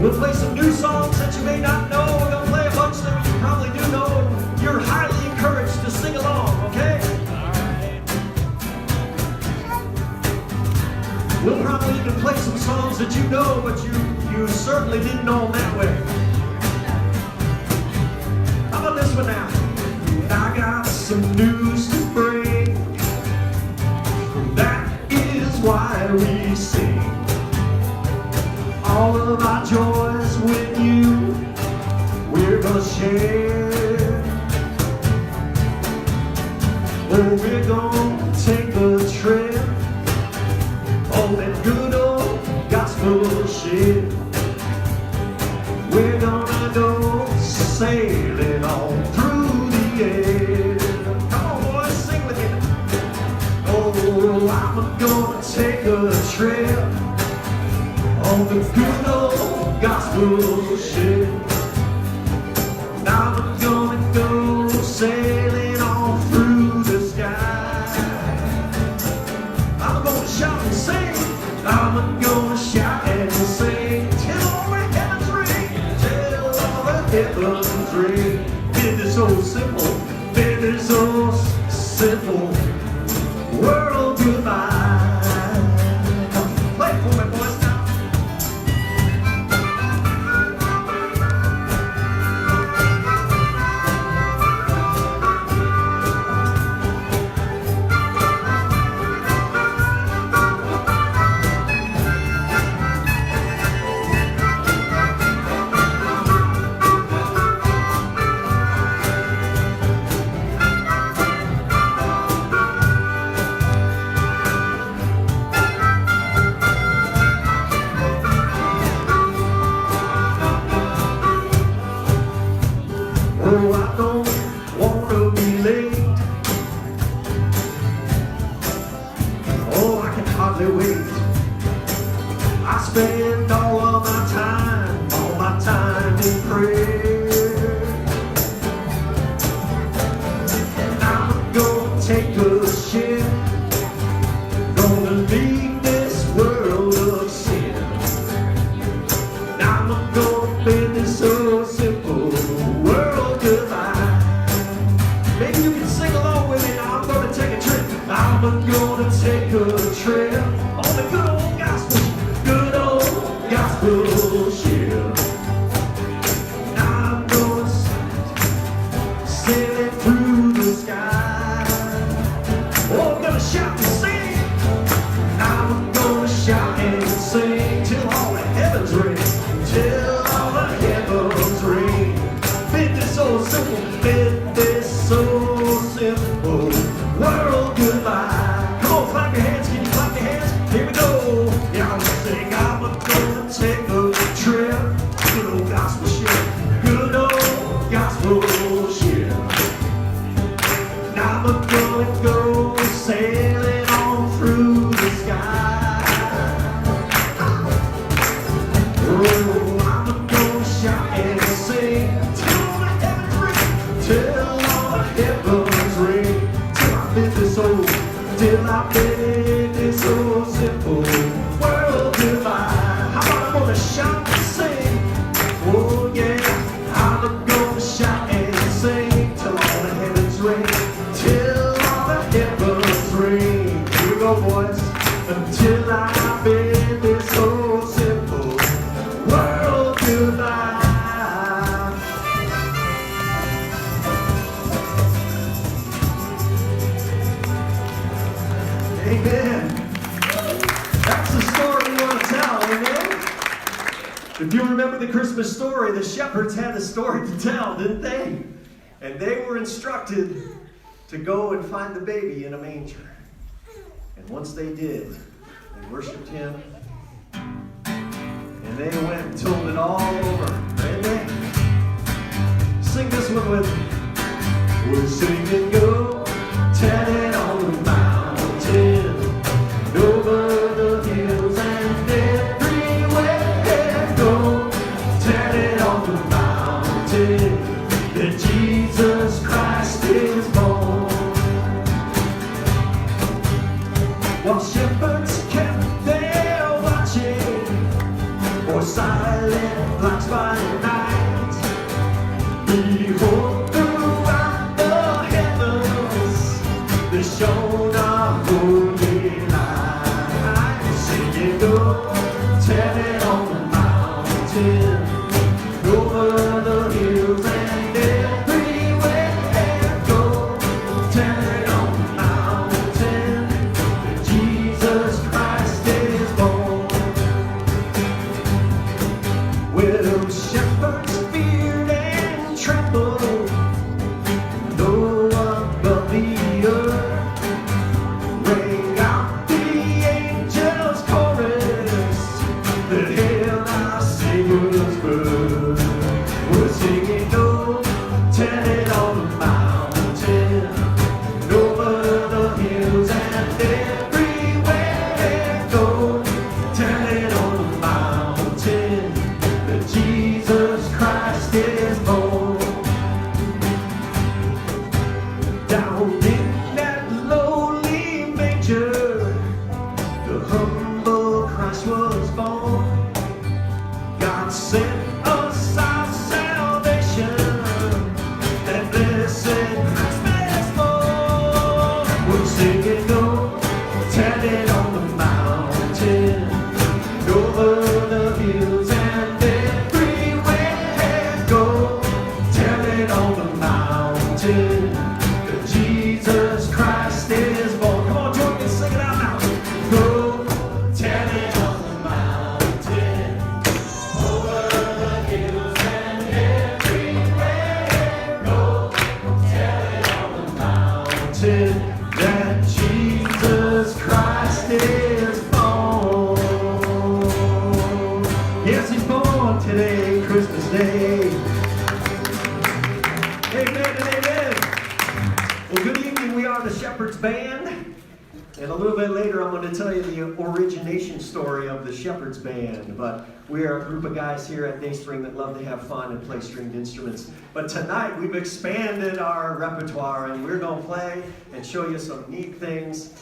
We'll play some new songs that you may not know. We're going to play a bunch that you probably do know. You're highly encouraged to sing along, okay? We'll probably even play some songs that you know, but you certainly didn't know them that way. How about this one now? I got some news to bring. That is why we sing. All of our joys with you, we're gonna share. Oh, we're gonna take a trip on that good old gospel ship. We're gonna go sailing on through the air. Come on, boys, sing with me. Oh, I'm gonna take a trip on the good old gospel ship. Now I'm gonna go sailing on through the sky. I'm gonna shout and sing. I'm gonna shout and sing till all the heavens ring. Till all the heavens ring. It is so simple. It is so simple. World goodbye. Play it for me, boys. Oh, I don't wanna be late. Oh, I can hardly wait. I spend all of my time in prayer. And I'm gonna take a ship, gonna leave this world of sin. And I'm gonna bend it so simple. Maybe you can sing along with me now. I'm gonna take a trip. I'm gonna take a trip on the good old gospel ship. I'm gonna sail it through the sky. Oh, I'm gonna shout and sing. I'm gonna shout and sing till all the heavens ring. Till all the heavens ring. Bid this so simple. Bid this so simple. World goodbye. Come on, clap your hands. Can you clap your hands? Here we go. Y'all sing. I'm gonna take a trip. Good old gospel ship. Good old gospel ship. Now I'm gonna go sailing on through the sky. Oh, I'm gonna shout and sing till all the heavens ring. Till all the heavens ring. Till I bid this old, till I bid this so simple world goodbye. How about I'm gonna shout and sing? Oh yeah, I'm gonna shout and sing till all the heavens ring. Till all the heavens ring. Here we go, boys. Until I bid this so simple world goodbye. Amen. That's the story we want to tell, amen? If you remember the Christmas story, the shepherds had a story to tell, didn't they? And they were instructed to go and find the baby in a manger. And once they did, they worshiped him. And they went and told it all over. Amen. Sing this one with me. We're singing, go, tell it on the mountain, over the hills and everywhere. Go, tell it on the mountain, that Jesus Christ is born. While shepherds kept there watching for signs silent blacks by night. Behold, throughout the heavens, there shone a holy light. Singing, go, tell it on the mountain, over the hills and everywhere. Go, tell it on the mountain, that Jesus Christ is born. Well, shepherds feared and trembled, low above the earth, rang out the angels' chorus that hailed our Savior's birth. We're singing, go, tell it on the mountain, over the hills and everywhere. Go, tell it on the mountain, that Jesus Christ is born. Down in that lowly manger, the humble Christ was born. God sent us our salvation, that blessed Christmas morn. We're singing, go, tell it on the mountain, over the hills and everywhere. Go, tell it on the mountain, that Jesus Christ is born. Come on, Jordan, sing it out now. Go, tell it on the mountain, over the hills and everywhere. Go, tell it on the mountain, that Jesus Christ is born. Yes, he's born today, Christmas Day. Amen and amen. Well, good evening. We are the Shepherd's Band. And a little bit later, I'm going to tell you the origination story of the Shepherd's Band. But we are a group of guys here at Dayspring that love to have fun and play stringed instruments. But tonight, we've expanded our repertoire, and we're going to play and show you some neat things,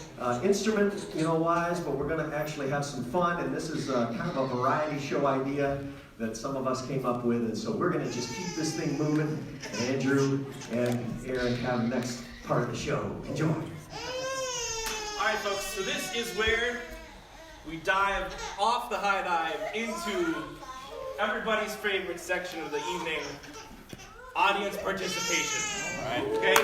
instrument, wise, but we're going to actually have some fun. And this is kind of a variety show idea that some of us came up with. And so we're going to just keep this thing moving. Andrew and Aaron have the next part of the show. Enjoy. All right, folks, so this is where we dive off the high dive into everybody's favorite section of the evening, audience participation. All right, okay?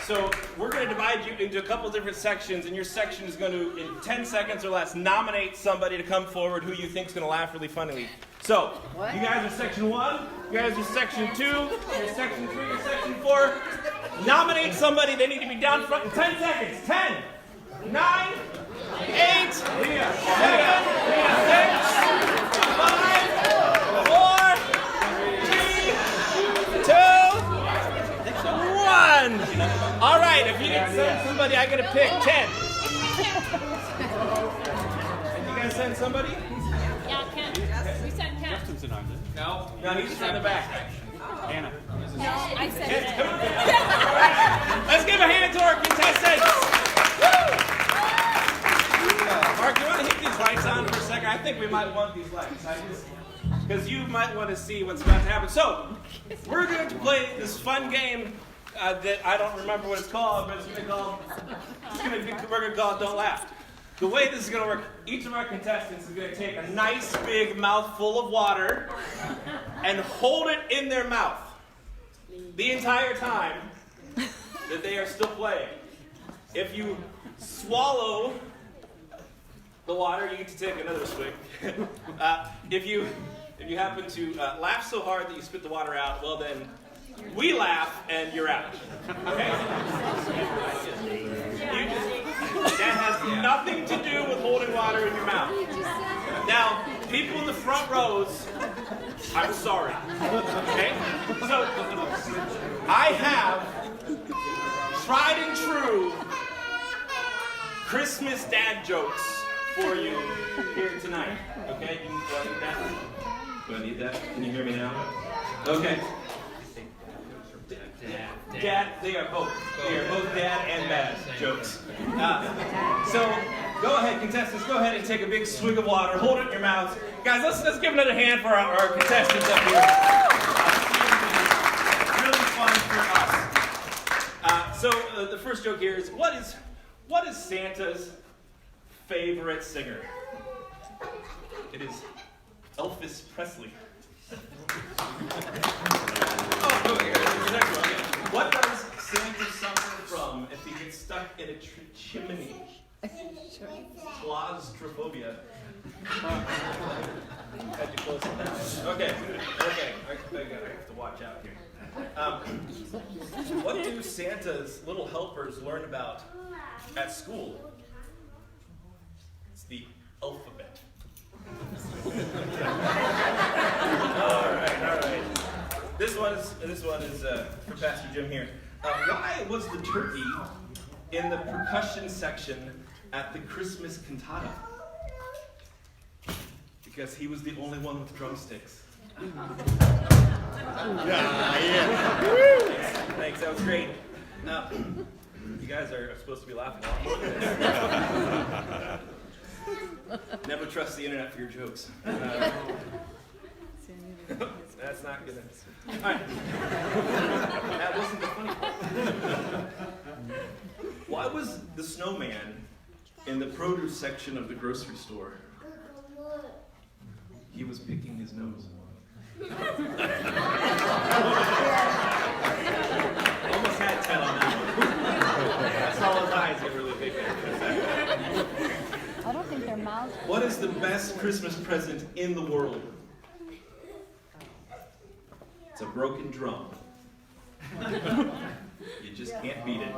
So we're going to divide you into a couple different sections, and your section is going to, in 10 seconds or less, nominate somebody to come forward who you think is going to laugh really funnily. So, you guys are section 1, you guys are section 2, you're section 3, you're section 4. Nominate somebody. They need to be down front in 10 seconds. 10, 9, 8, 7, 6, 5, 4, 3, 2, 1. All right, if you didn't send somebody, I gotta pick 10. Did you guys send somebody? Yeah, Ken. We sent Ken. No, he's just in the back. Hannah. No, I said Ken, it. come on. Let's give a hand to our contestants. Mark, you want to hit these lights on for a second? I think we might want these lights. Because you might want to see what's about to happen. So, we're going to play this fun game that I don't remember what it's called, but we're going to call it Don't Laugh. The way this is going to work, each of our contestants is going to take a nice big mouthful of water and hold it in their mouth the entire time that they are still playing. If you swallow the water, you get to take another swig. If you happen to laugh so hard that you spit the water out, well then, we laugh and you're out. Okay? That has nothing to do with holding water in your mouth. Now, people in the front rows, I'm sorry. Okay? So, I have tried and true Christmas dad jokes for you here tonight. Okay? Do I need that? Do I need that? Can you hear me now? Okay. Dad, they are both dad and bad jokes. So, go ahead, contestants, go ahead and take a big swig of water, hold it in your mouth, Guys, let's give another hand for our contestants up here. Really fun for us. So the first joke here is, what is Santa's favorite singer? It is Elvis Presley. Oh, here's the next one. What does Santa suffer from if he gets stuck in a chimney? Claustrophobia. Had you close it down. Okay. I have to watch out here. What do Santa's little helpers learn about at school? It's the alphabet. All right. This one is for Pastor Jim here. Why was the turkey in the percussion section at the Christmas cantata? Because he was the only one with drumsticks. Thanks, that was great. You guys are supposed to be laughing a lot more than this. Never trust the internet for your jokes. That's not good. All right. That wasn't the funny part. Why was the snowman in the produce section of the grocery store? He was picking his nose. Almost had 10 on that one. That's all his eyes get really big there. I don't think their mouths. What is the best Christmas present in the world? It's a broken drum. You just can't beat it.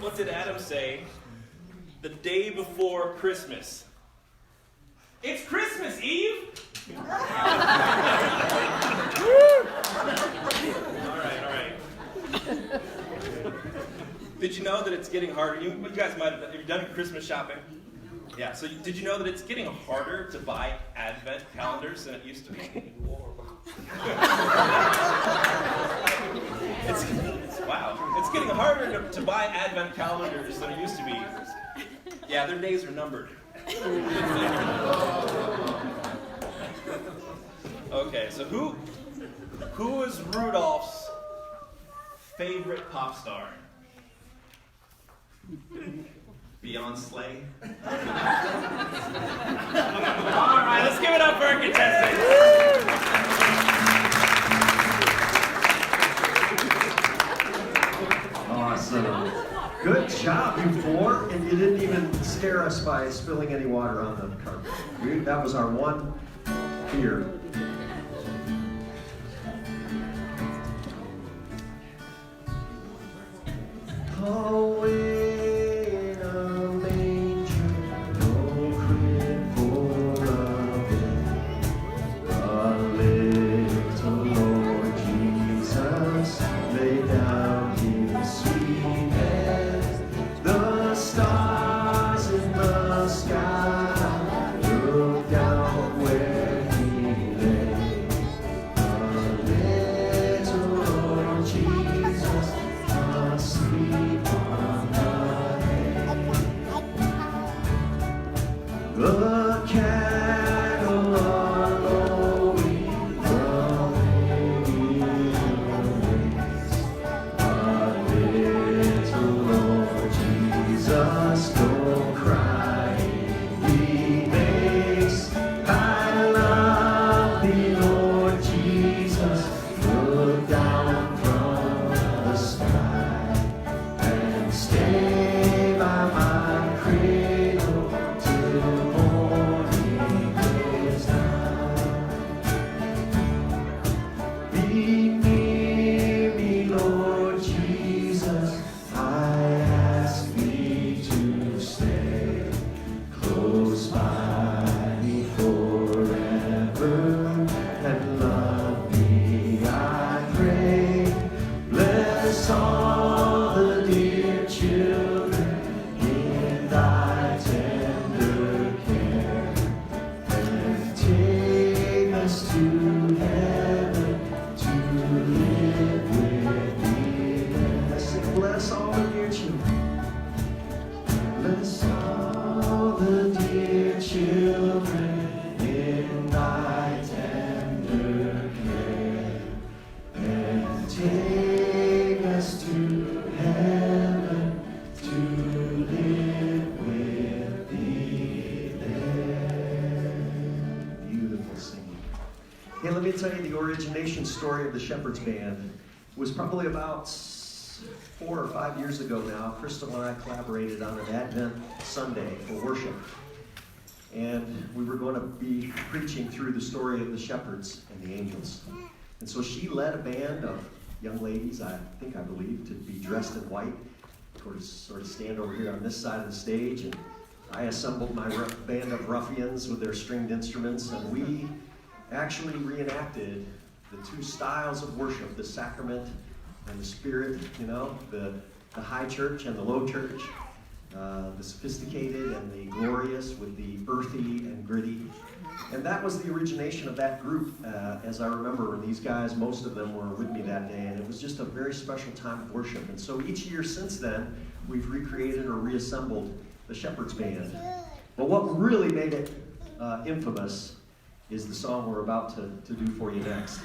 What did Adam say the day before Christmas? It's Christmas Eve! All right. Did you know that it's getting harder? You guys might have you done Christmas shopping? Yeah, so did you know that it's getting harder to buy Advent calendars than it used to be? It's getting harder to buy Advent calendars than it used to be. Yeah, their days are numbered. Okay, so who is Rudolph's favorite pop star? Beyonce. All right, let's give it up for our contestants. Awesome. Good job, you four. And you didn't even scare us by spilling any water on the carpet. That was our one fear. Oh, in a manger, no crib for a bed, a little Lord Jesus lay down his sweet head. The stars in the sky look down where he lay. A little Lord Jesus asleep on the hay. The cattle are lowing away in the ways. But little Lord Jesus, don't cry, he makes. I love thee, Lord Jesus, look down from the sky and stay by my cradle till morning Hey, let me tell you the origination story of the Shepherds Band. It was probably about 4 or 5 years ago now. Crystal and I collaborated on an Advent Sunday for worship. And we were going to be preaching through the story of the shepherds and the angels. And so she led a band of young ladies, I believe, to be dressed in white, sort of stand over here on this side of the stage. And I assembled my band of ruffians with their stringed instruments, and we actually reenacted the two styles of worship, the sacrament and the spirit, the high church and the low church, the sophisticated and the glorious with the earthy and gritty. And that was the origination of that group, as I remember. These guys, most of them were with me that day, and it was just a very special time of worship. And so each year since then, we've recreated or reassembled the Shepherds Band. But what really made it infamous is the song we're about to do for you next.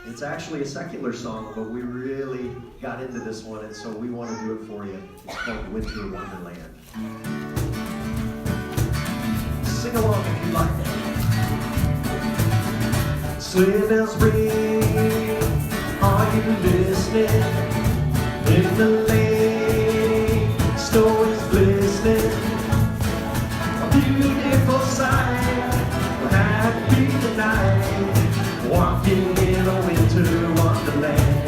It's actually a secular song, but we really got into this one, and so we want to do it for you. It's called Winter Wonderland. Sing along if you like. Sleigh bells ring, are you listening? In the lane, snow is glistening. A beautiful sight, we're happy tonight, walking in a winter wonderland.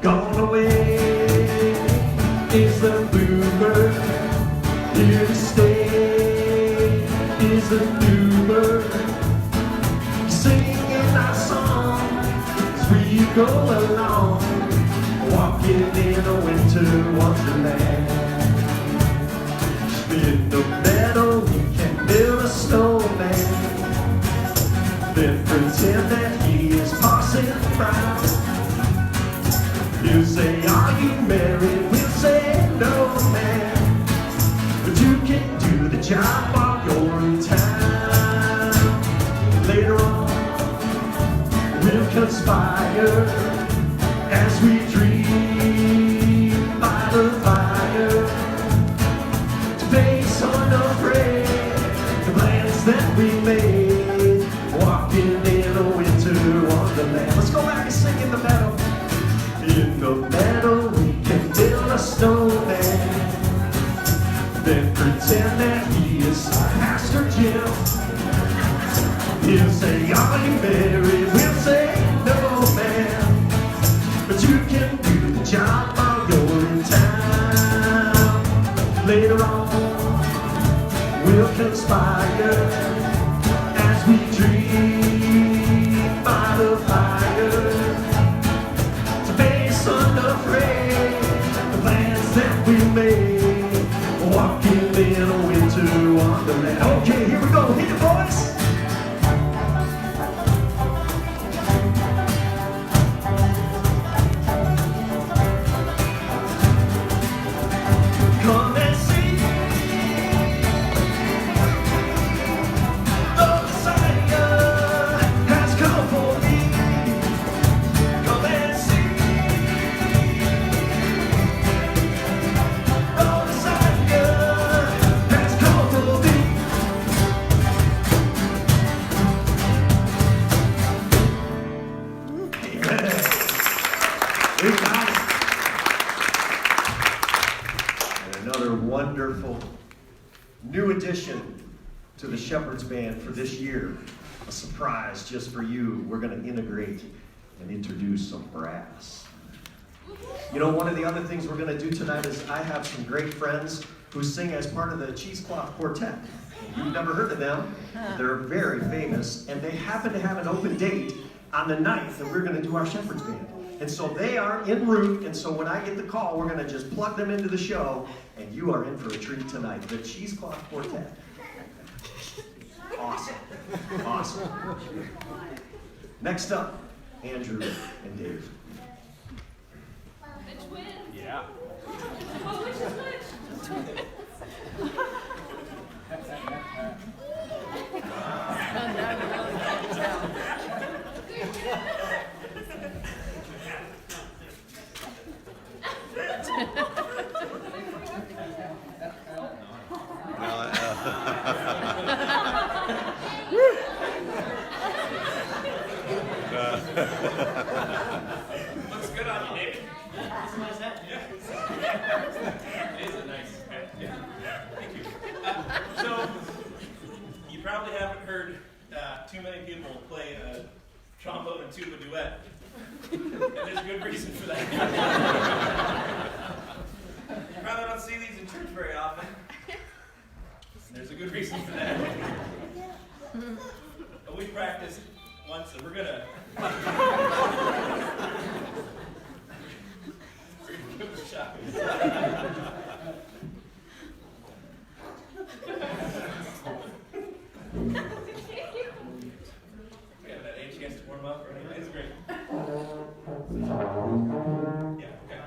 Gone away is the bluebird, here to stay is the new bird, singing our song as we go along, walking in a winter wonderland. In the meadow we can build a snowman, then pretend that he is Parson Brown. He'll say, are you married? We'll say, no man, but you can do the job while you're in town. Later on we'll conspire as we dream by the fire, to face unafraid the plans that we made, walking in a winter wonderland. Let's go back and sing in the meadow. In the meadow we can build a snowman, then pretend that he is Pastor Jim. He'll say, are you married? We'll say, no man, but you can do the job while you're in town. Later on we'll conspire as we dream by the fire, to face unafraid the plans that we made, walking in a winter wonderland. Okay, here we go. Hit it, boys. Come and see the Messiah has come for me. Come and see the Messiah has come for me. Amen. We got it. And another wonderful new addition to the Shepherds Band for this year. A surprise just for you. We're going to integrate and introduce some brass. One of the other things we're going to do tonight is I have some great friends who sing as part of the Cheesecloth Quartet. You've never heard of them. They're very famous, and they happen to have an open date on the 9th that we're going to do our Shepherds Band. And so they are en route, and so when I get the call, we're going to just plug them into the show, and you are in for a treat tonight. The Cheesecloth Quartet. Awesome. Awesome. Next up, Andrew and Dave. The twins. Yeah. Oh, which is which? Looks good on you, David. That's a nice hat. It is a nice hat. Yeah. Thank you. So, you probably haven't heard too many people play a trombone and tuba duet. And there's a good reason for that. You probably don't see these in church very often. And there's a good reason for that. But we practiced once, and we're gonna give it a shot. We have that age chance to warm up, or anything. It's great. Yeah, okay.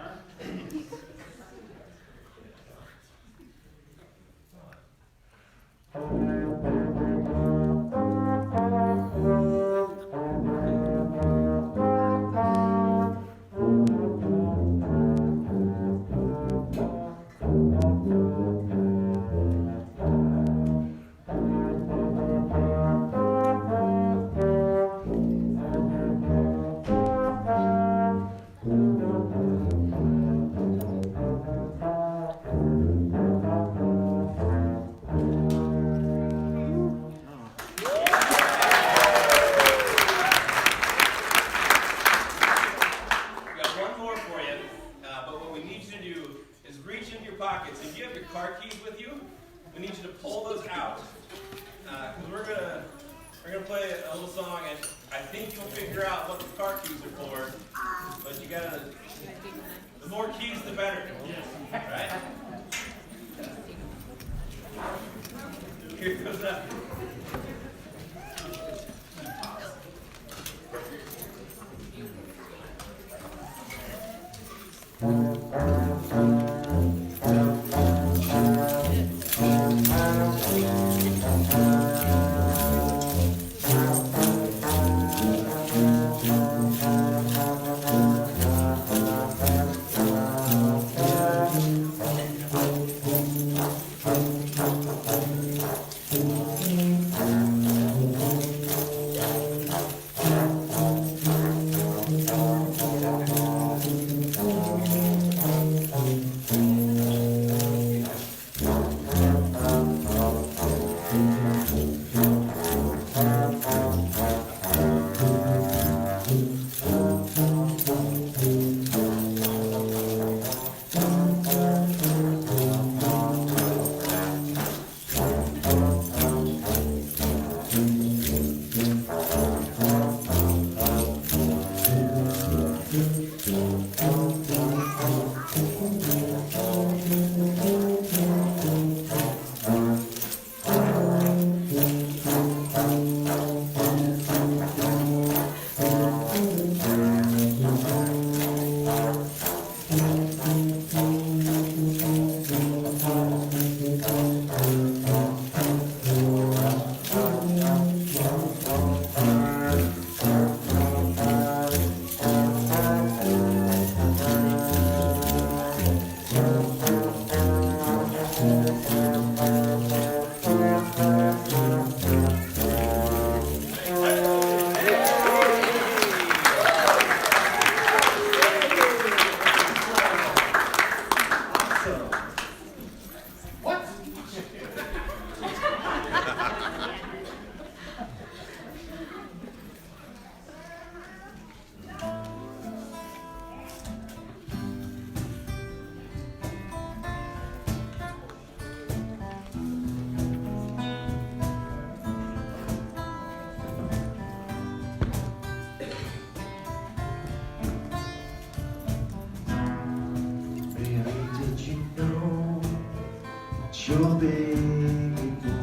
Your baby boy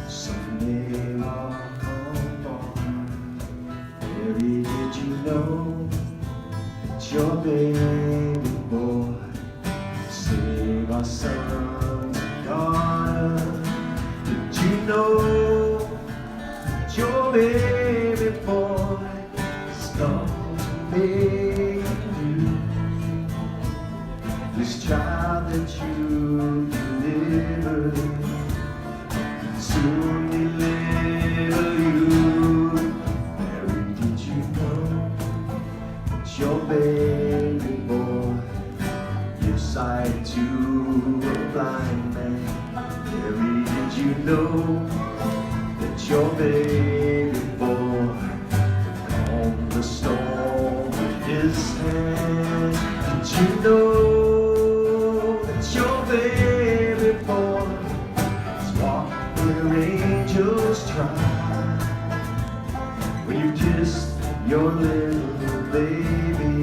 someday walk on. Mary, did you know that your baby boy save our sons and daughters? Did you know that your baby boy is come to make you this child that you delivered, soon deliver you? Mary, did you know that your baby boy calmed the storm with his hand? Did you know that your baby boy is walking where angels try? When you kissed your little baby,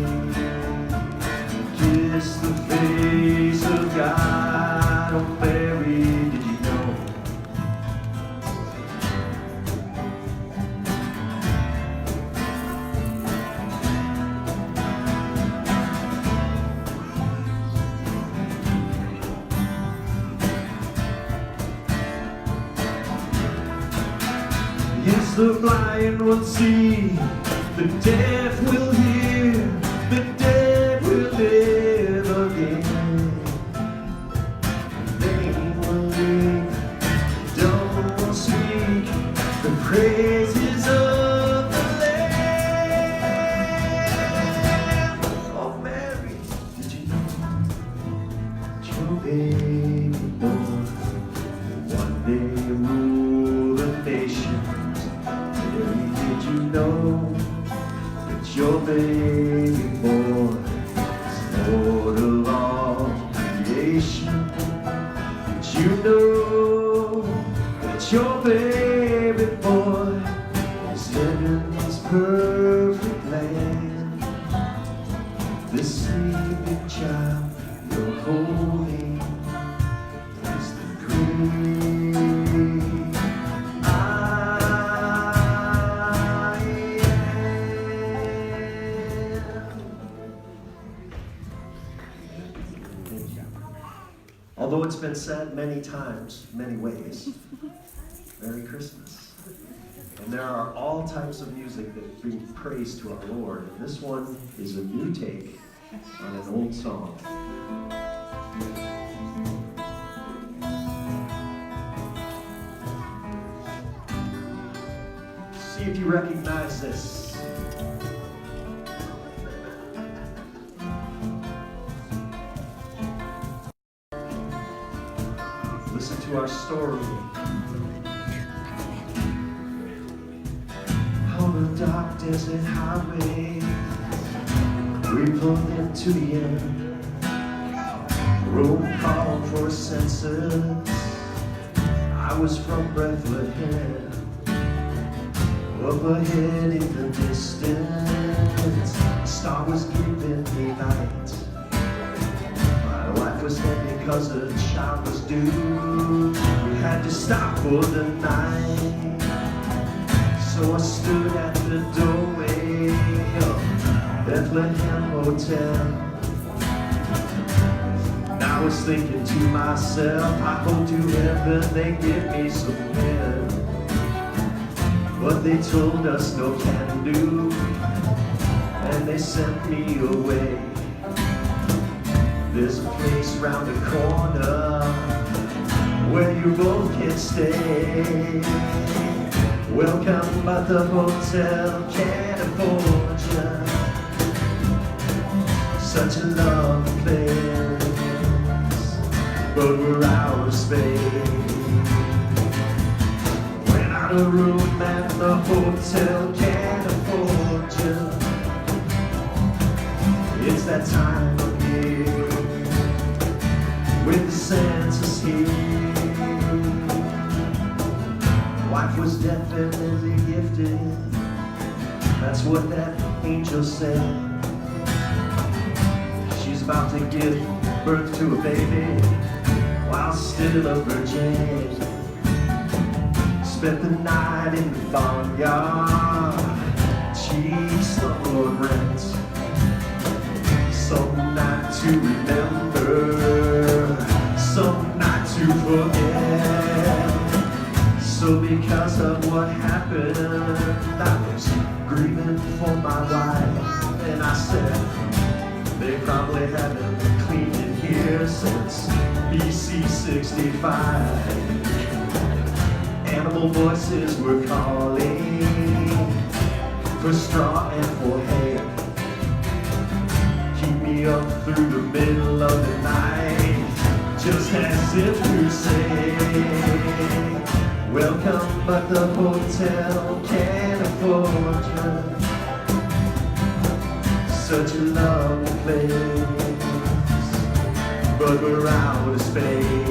kiss the face of God. Oh, Mary, did you know? Yes, the blind will see, the deaf will hear, the dead will live again. They will live, don't speak the praises of the Lamb. Oh, Mary, did you know that your baby boy one day rule the nations? Mary, did you know that your baby boy is Lord of all creation? Did you know that your baby boy is heaven's perfect land? This sleeping child you're holding is the great I am. Although it's been said many times, many ways, Merry Christmas. And there are all types of music that bring praise to our Lord. And this one is a new take on an old song. See if you recognize this. Listen to our story. On the dark desert highway, we pulled into the end. Road called for a census. I was from Bethlehem. Up ahead in the distance, a star was giving me light. My life was heavy because a child was due. We had to stop for the night. So I stood at the doorway of Bethlehem Hotel. And I was thinking to myself, I hope to heaven they give me some help. But they told us no can do, and they sent me away. There's a place round the corner where you both can stay. Welcome at the Hotel California. Such a lovely place, but we're out of space. A room at the Hotel California. It's that time of year with the census here. Wife was definitely gifted. That's what that angel said. She's about to give birth to a baby while still a virgin. Spent the night in the barnyard, cheap slumlord rent. Some night to remember, some night to forget. So because of what happened, I was grieving for my wife. And I said, they probably haven't cleaned it here since BC 65. Animal voices were calling for straw and for hay. Keep me up through the middle of the night, just as if to say, Welcome, but the hotel can't afford you. Such a lovely place, but we're out of space.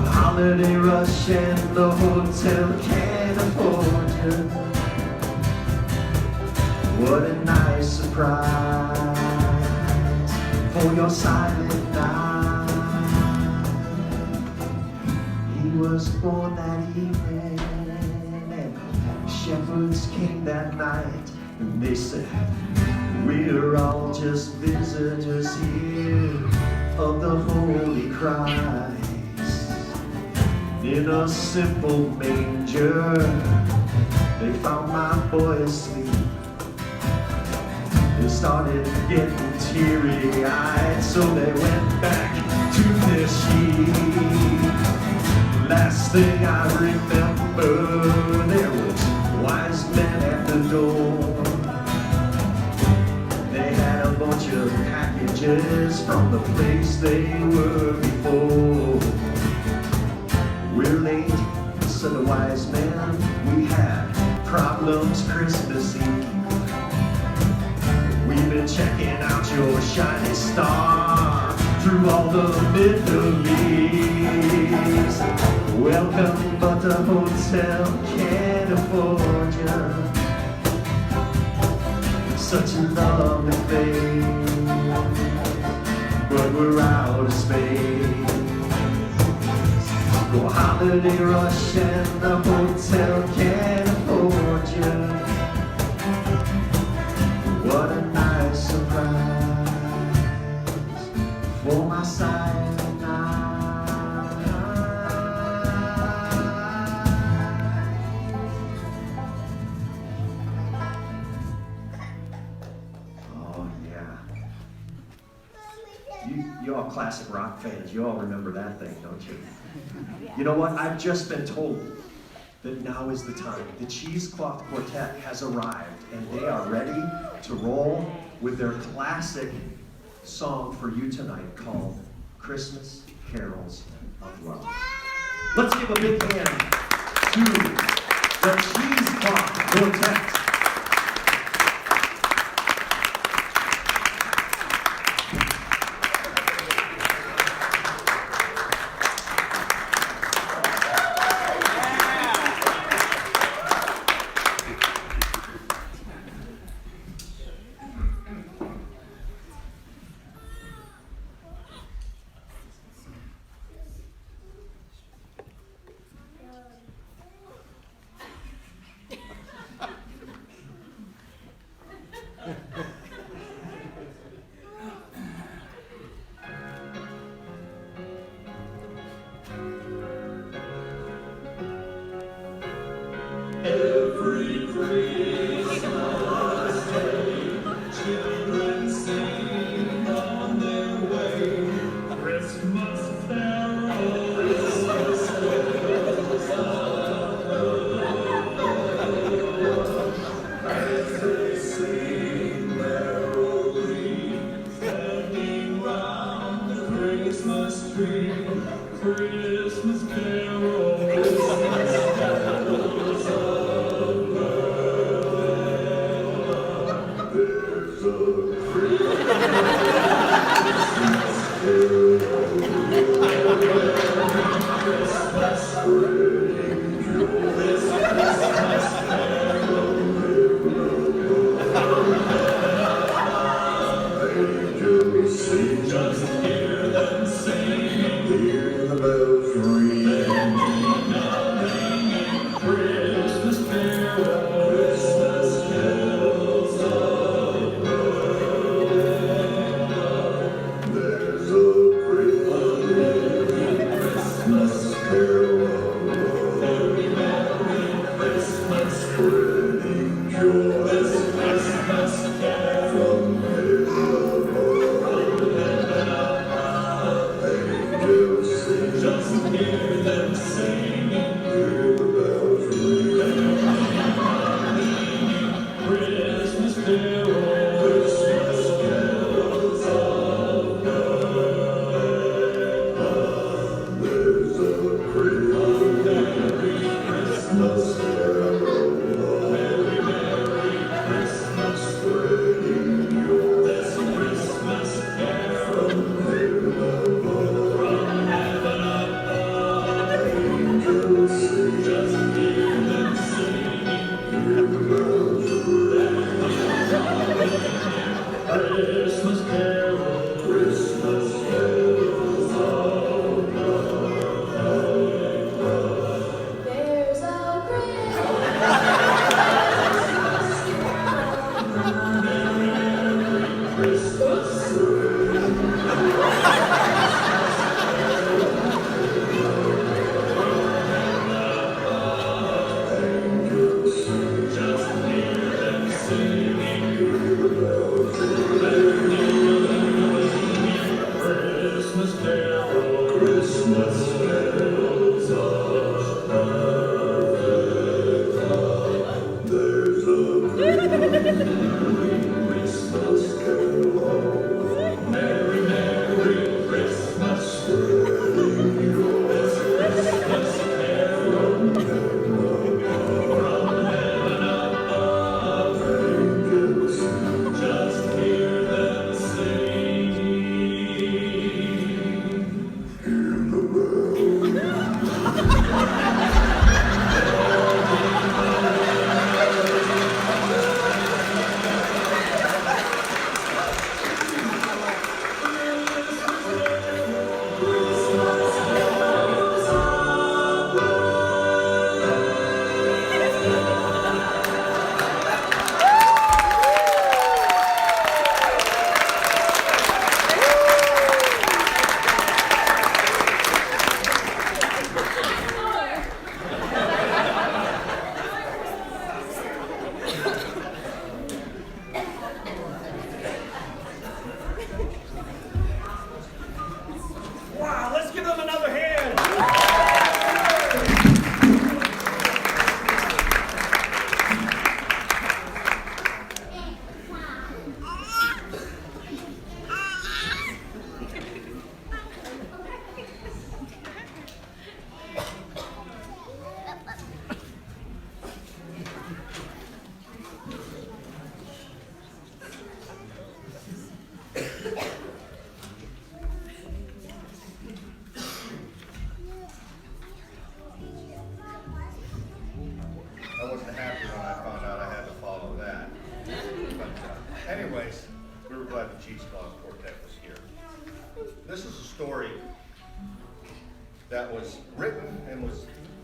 Holiday rush and the hotel can't afford you. What a nice surprise for your silent night. He was born that evening, and shepherds came that night, and they said, we're all just visitors here of the Holy Christ. In a simple manger, they found my boy asleep. They started getting teary-eyed, so they went back to their sheep. Last thing I remember, there was wise men at the door. They had a bunch of packages from the place they were before. We're late, said the wise man. We had problems Christmas Eve. We've been checking out your shining star through all the Middle East. Welcome, but the hotel can't afford you. Such a lovely place, but we're out of space. Go holiday rush and the hotel can't afford you. What a nice surprise for my silent night. Oh yeah. You all classic rock fans, you all remember that thing, don't you? You know what? I've just been told that now is the time. The Cheesecloth Quartet has arrived, and they are ready to roll with their classic song for you tonight called Christmas Carols of Love. Let's give a big hand to the Cheesecloth Quartet. Every Christmas day, children sing on their way. Christmas carols, Christmas carols as they sing merrily, standing round the Christmas tree. Christmas carols. Just hear them sing, hear the bells ring, Christmas carols, Christmas carols of love. There's a Christmas carol of love.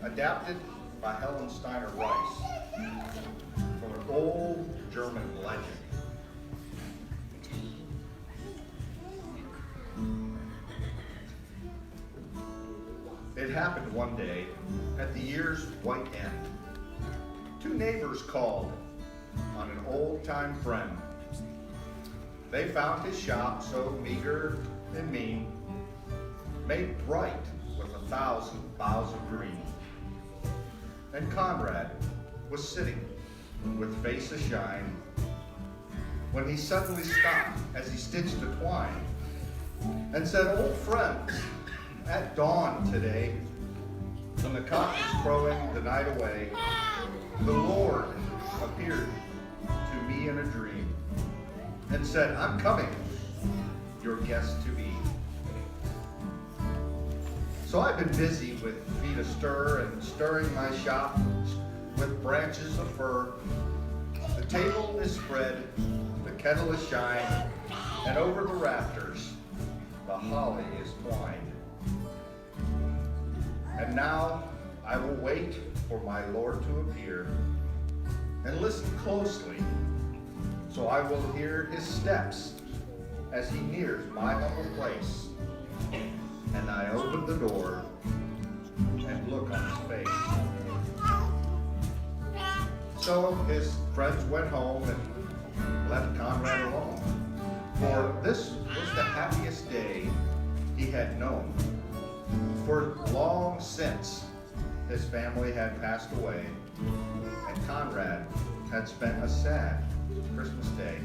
adapted by Helen Steiner Rice from an old German legend. It happened one day at the year's white end. Two neighbors called on an old-time friend. They found his shop so meager and mean, made bright with 1,000 boughs of green. And Conrad was sitting with face ashine when he suddenly stopped as he stitched the twine and said, "Old friends, at dawn today, when the cock was crowing the night away, the Lord appeared to me in a dream and said, 'I'm coming, your guest to be.' So I've been busy with feet astir and stirring my shop with branches of fir. The table is spread, the kettle is shined, and over the rafters the holly is twined. And now I will wait for my Lord to appear and listen closely, so I will hear his steps as he nears my humble place. And I open the door and look on his face." So his friends went home and left Conrad alone, for this was the happiest day he had known. For long since his family had passed away, and Conrad had spent a sad Christmas day.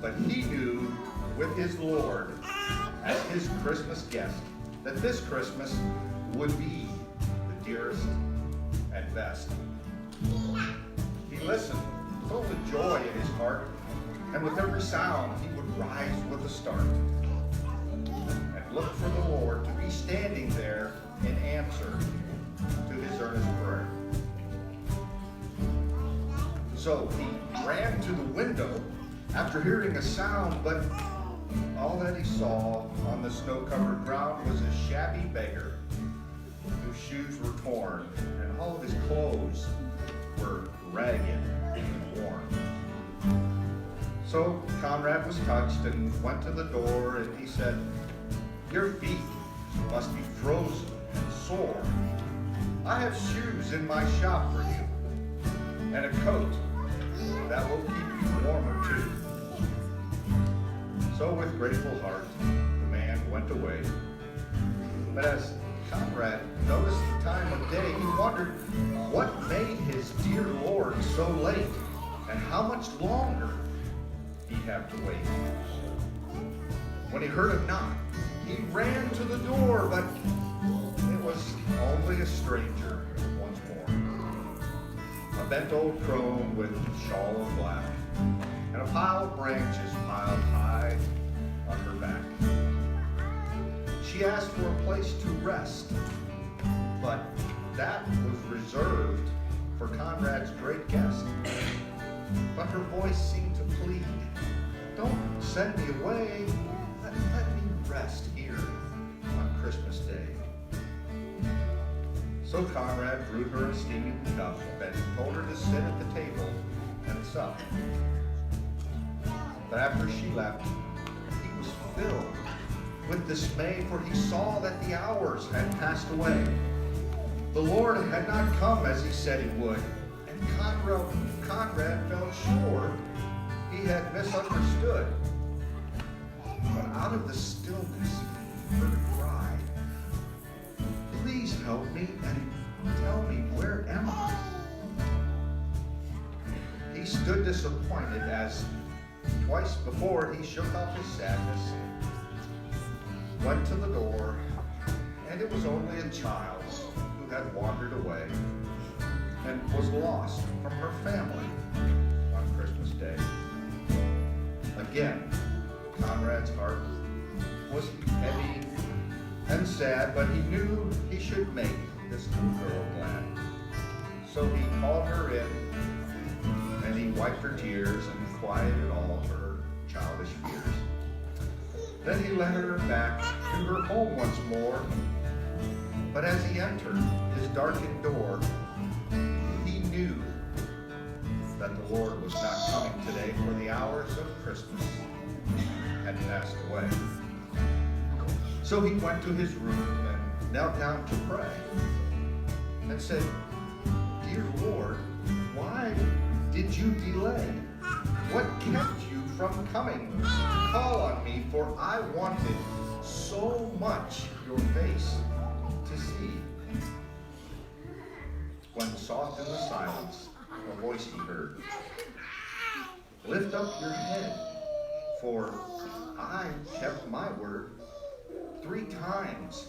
But he knew with his Lord as his Christmas guest that this Christmas would be the dearest and best. He listened, full of joy in his heart, and with every sound he would rise with a start and look for the Lord to be standing there in answer to his earnest prayer. So he ran to the window after hearing a sound, but all that he saw on the snow-covered ground was a shabby beggar whose shoes were torn and all of his clothes were ragged and worn. So Conrad was touched and went to the door, and he said, "Your feet must be frozen and sore. I have shoes in my shop for you, and a coat that will keep you warmer too." So with grateful heart, the man went away. But as Conrad noticed the time of day, he wondered what made his dear Lord so late, and how much longer he'd have to wait. When he heard a knock, he ran to the door, but it was only a stranger once more. A bent old crone with a shawl of black, and a pile of branches piled high on her back. She asked for a place to rest, but that was reserved for Conrad's great guest. But her voice seemed to plead, "Don't send me away. Let me rest here on Christmas Day." So Conrad brewed her a steaming cup and told her to sit at the table and sup. But after she left, he was filled with dismay, for he saw that the hours had passed away. The Lord had not come as he said he would, and Conrad felt sure he had misunderstood. But out of the stillness, he heard a cry, "Please help me and tell me, where am I?" He stood disappointed as twice before he shook off his sadness, went to the door, and it was only a child who had wandered away and was lost from her family on Christmas Day. Again, Conrad's heart was heavy and sad, but he knew he should make this little girl glad. So he called her in, and he wiped her tears and quieted all her childish fears. Then he led her back to her home once more, But as he entered his darkened door, he knew that the Lord was not coming today, for the hours of Christmas had passed away. So he went to his room and knelt down to pray and said, "Dear Lord, why did you delay? What kept you from coming to call on me? For I wanted so much your face to see." When soft in the silence, a voice he heard, "Lift up your head, for I kept my word. 3 times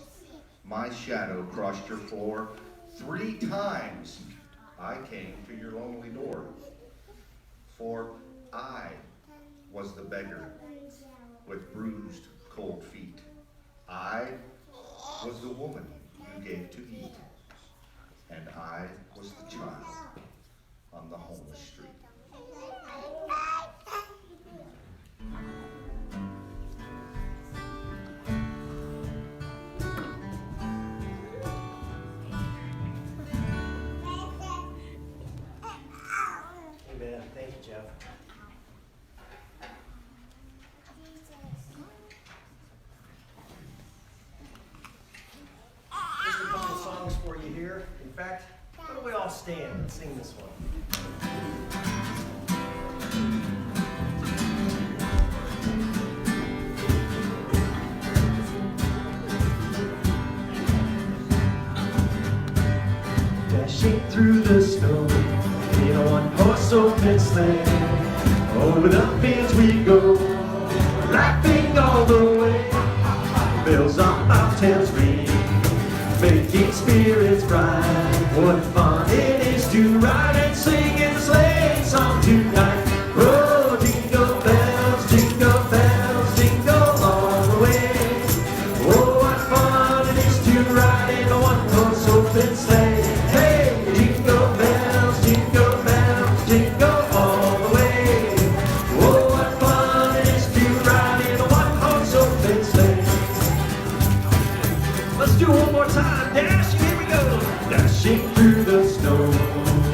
my shadow crossed your floor. 3 times I came to your lonely door. For I was the beggar with bruised, cold feet. I was the woman you gave to eat. And I was the child on the homeless street." Amen. Thank you, Jeff. Just a couple of songs for you here. In fact, why don't we all stand and sing this one? Dashing through the snow in a one-horse open sleigh. Over the fields we go, laughing all the way. Bells on bobtails ring, making spirits bright. What fun it is to ride and sing a sleigh song tonight. Oh, jingle bells, jingle all the way. Oh, what fun it is to ride in a one-horse open sleigh. Hey, jingle bells, jingle all the way. Oh, what fun it is to ride in a one-horse open sleigh. Let's do it one more time. Dashing, here we go. Dashing through the snow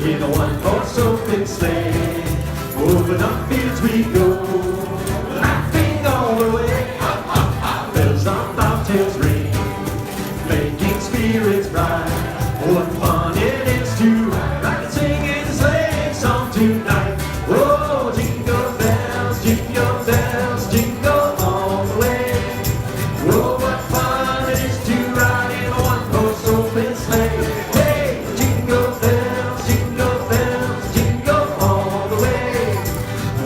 in a one-horse open sleigh. Over the fields we go, laughing all the way. Bells on bobtails ring, making spirits bright. What fun it is to ride and sing in a sleigh song tonight. Oh, jingle bells, jingle all the way. Oh, what fun it is to ride in a one-horse open sleigh. Hey, jingle bells, jingle all the way.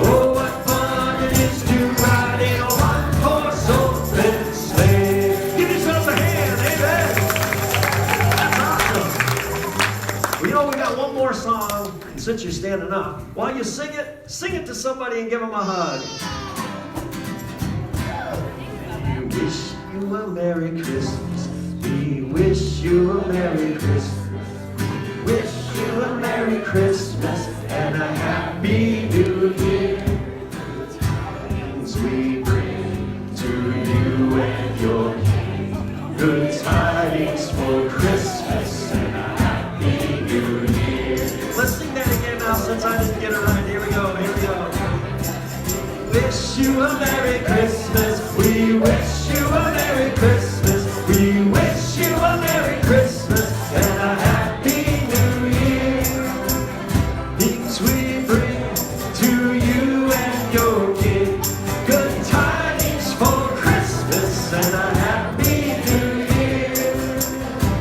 Oh, what fun it is to ride in a one-horse open sleigh. Give yourself a hand, amen. That's awesome. Well, you know, we got one more song, and since you're standing up, while you sing it to somebody and give them a hug. We wish you a Merry Christmas. We wish you a Merry Christmas. We wish you a Merry Christmas and a Happy New Year. The tidings we bring to you and your King. Good tidings for Christmas and a Happy New Year. Let's sing that again now since I didn't get it right. Here we go. Wish you a Merry Christmas. We wish you a Merry Christmas. We wish you a Merry Christmas and a Happy New Year. Things we bring to you and your King. Good tidings for Christmas and a Happy New Year.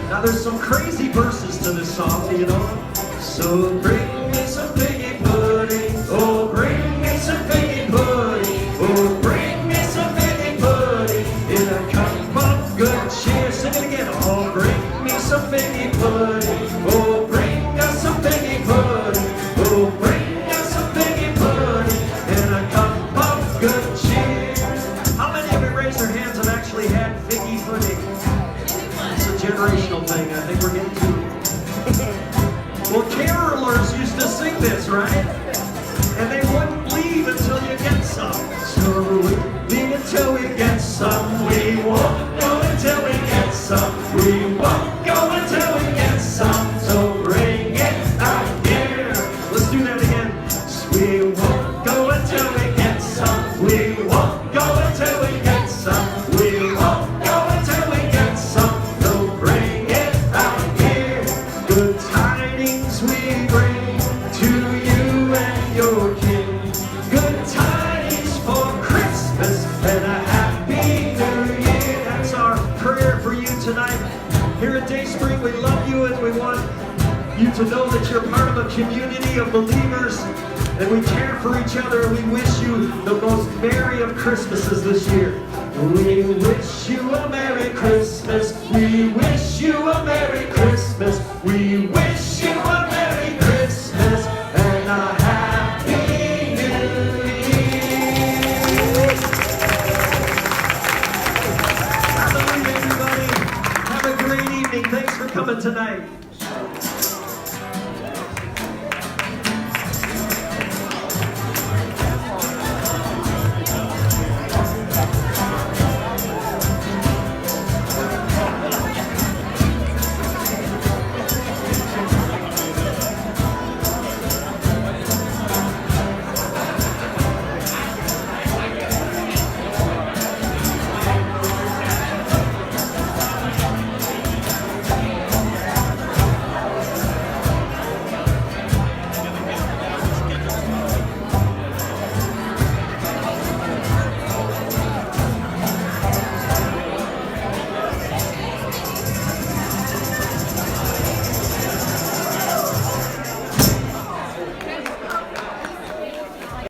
Now there's some crazy verses to this song, you know. So bring me some piggy pudding. Oh, bring me some piggy pudding. Oh, bring me some piggy pudding in a cup of good cheer. Sing it again. Oh, bring me some piggy pudding. Oh, bring us some piggy pudding. Oh, bring us some piggy pudding in a cup of good cheer. How many of you raise their hands have actually had figgy pudding? It's a generational thing. I think we're getting to. Well, carolers used to sing this, right? And they wouldn't leave until you get some. So leave until we get some. We won't go until we get some. We won't go Good tidings we bring to you and your king. Good tidings for Christmas and a happy new year. That's our prayer for you tonight. Here at Dayspring, we love you and we want you to know that you're part of a community of believers and we care for each other and we wish you the most merry of Christmases this year. We wish you a Merry Christmas. We wish you a Merry Christmas. We